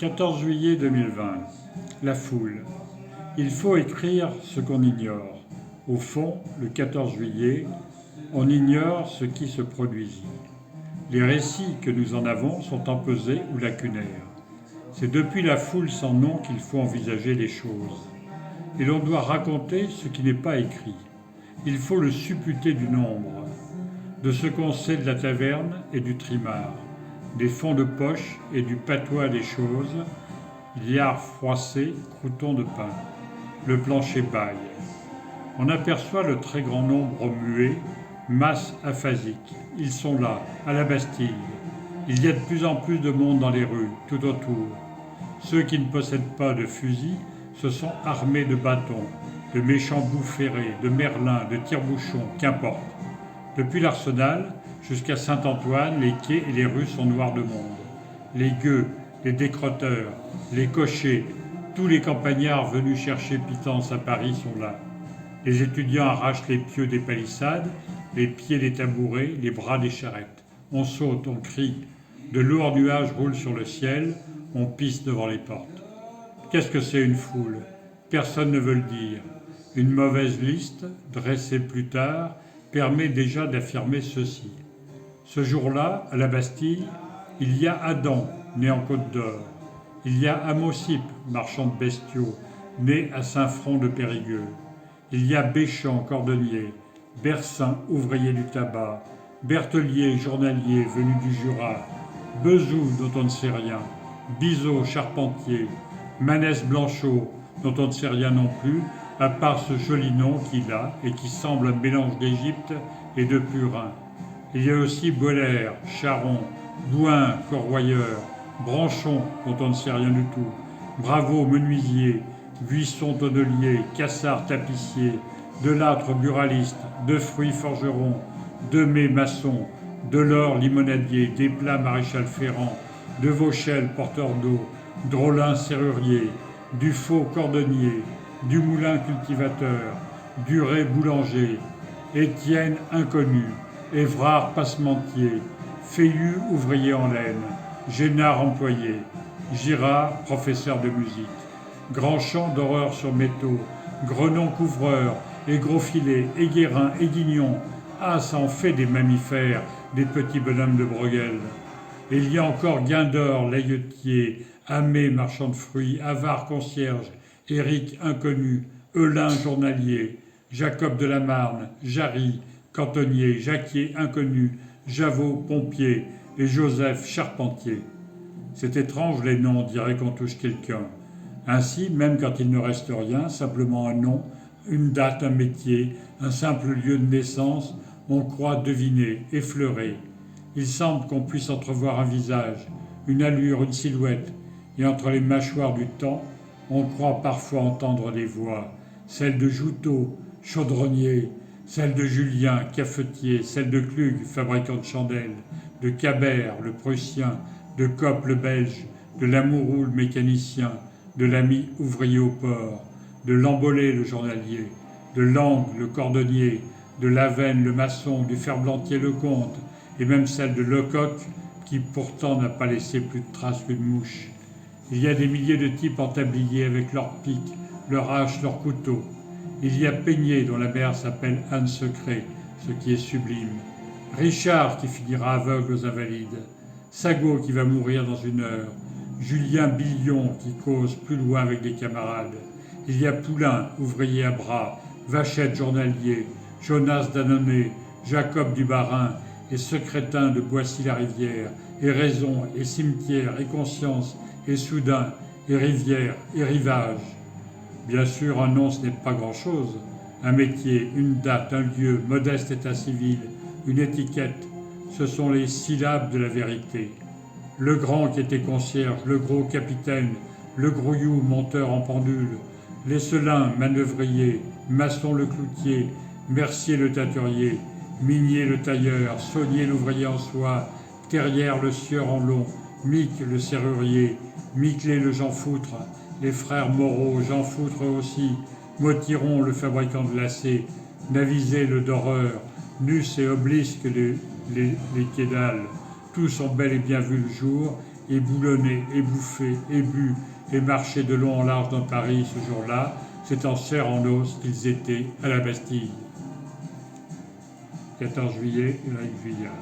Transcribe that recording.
14 juillet 2020. La foule. Il faut écrire ce qu'on ignore. Au fond, le 14 juillet, on ignore ce qui se produisit. Les récits que nous en avons sont empesés ou lacunaires. C'est depuis la foule sans nom qu'il faut envisager les choses. Et l'on doit raconter ce qui n'est pas écrit. Il faut le supputer du nombre, de ce qu'on sait de la taverne et du trimard, des fonds de poche et du patois des choses, liards froissés, croûtons de pain. Le plancher bâille. On aperçoit le très grand nombre muet, masse aphasique. Ils sont là, à la Bastille. Il y a de plus en plus de monde dans les rues, tout autour. Ceux qui ne possèdent pas de fusil se sont armés de bâtons, de méchants bouts ferrés, de merlins, de tire-bouchons, qu'importe. Depuis l'Arsenal jusqu'à Saint-Antoine, les quais et les rues sont noirs de monde. Les gueux, les décrotteurs, les cochers, tous les campagnards venus chercher pitance à Paris sont là. Les étudiants arrachent les pieux des palissades, les pieds des tabourets, les bras des charrettes. On saute, on crie. De lourds nuages roulent sur le ciel, on pisse devant les portes. Qu'est-ce que c'est une foule ? Personne ne veut le dire. Une mauvaise liste, dressée plus tard, permet déjà d'affirmer ceci. Ce jour-là, à la Bastille, il y a Adam, né en Côte d'Or. Il y a Amosip, marchand de bestiaux, né à Saint-Front de Périgueux. Il y a Béchamp, cordonnier, Bersin, ouvrier du tabac, Berthelier, journalier, venu du Jura, Bezou, dont on ne sait rien, Bizot, charpentier, Manès Blanchot, dont on ne sait rien non plus, à part ce joli nom qu'il a et qui semble un mélange d'Égypte et de Purin. Il y a aussi Bollère, Charon, Bouin, corroyeur, Branchon, dont on ne sait rien du tout, Bravo, menuisier, Buisson, tonnelier, Cassard, tapissier, Delattre, buraliste, Defruy, forgeron, Demey, maçon, Delors, limonadier, Desplat, maréchal ferrant, Devauchel, porteur d'eau, Drolin, serrurier, Dufaux, cordonnier, Dumoulin, cultivateur, Duret, boulanger, Étienne, inconnu, Évrard, passementier, Feillu, ouvrier en laine, Génard, employé, Girard, professeur de musique, Grandchamp, d'horreur sur métaux, Grenon, couvreur, Aigros-Filet, Aiguérin, Aiguignon. Ah, ça en fait des mammifères, des petits bonhommes de Bruegel. Et il y a encore Guindor, lailletier, Amé, marchand de fruits, Avare, concierge, Éric, inconnu, Eulin, journalier, Jacob de la Marne, Jarry, cantonnier, Jacquier, inconnu, Javot, pompier, et Joseph, charpentier. C'est étrange les noms, dirait qu'on touche quelqu'un. Ainsi, même quand il ne reste rien, simplement un nom, une date, un métier, un simple lieu de naissance, on croit deviner, effleurer. Il semble qu'on puisse entrevoir un visage, une allure, une silhouette, et entre les mâchoires du temps, on croit parfois entendre des voix, celle de Joutot, chaudronnier, celle de Julien, cafetier, celle de Klug, fabricant de chandelles, de Cabert, le prussien, de Kopp, le belge, de Lamourou, le mécanicien, de Lamy, ouvrier au port, de Lambollet, le journalier, de Lang, le cordonnier, de Lavenne, le maçon, du Ferblantier, le comte, et même celle de Lecoq, qui pourtant n'a pas laissé plus de traces qu'une mouche. Il y a des milliers de types en tablier avec leurs pics, leurs haches, leurs couteaux. Il y a Peigné, dont la mère s'appelle Anne Secret, ce qui est sublime. Richard, qui finira aveugle aux Invalides. Sagot, qui va mourir dans une heure. Julien Billion, qui cause plus loin avec des camarades. Il y a Poulain, ouvrier à bras. Vachette, journalier. Jonas Dannonnet, Jacob du Barin, et Secrétin de Boissy-la-Rivière, et Raison, et Cimetière, et Conscience, et Soudain, et Rivière, et Rivage. Bien sûr, un nom, ce n'est pas grand-chose. Un métier, une date, un lieu, modeste état civil, une étiquette, ce sont les syllabes de la vérité. Le grand qui était concierge, le gros capitaine, le grouillou monteur en pendule, l'Esselin manœuvrier, Masson le cloutier, Mercier le teinturier, Minier le tailleur, Saunier l'ouvrier en soie, Terrière le sieur en long, Mic le serrurier, Miclé le Jean Foutre, les frères Moreau, Jean Foutre aussi, Motiron le fabricant de lacets, Navisé le doreur, Nus et Oblisque les quédales, tous ont bel et bien vu le jour, et boulonné, et bouffé, et bu, et marché de long en large dans Paris ce jour-là, c'est en chair en os qu'ils étaient à la Bastille. 14 juillet, Éric Vuillard.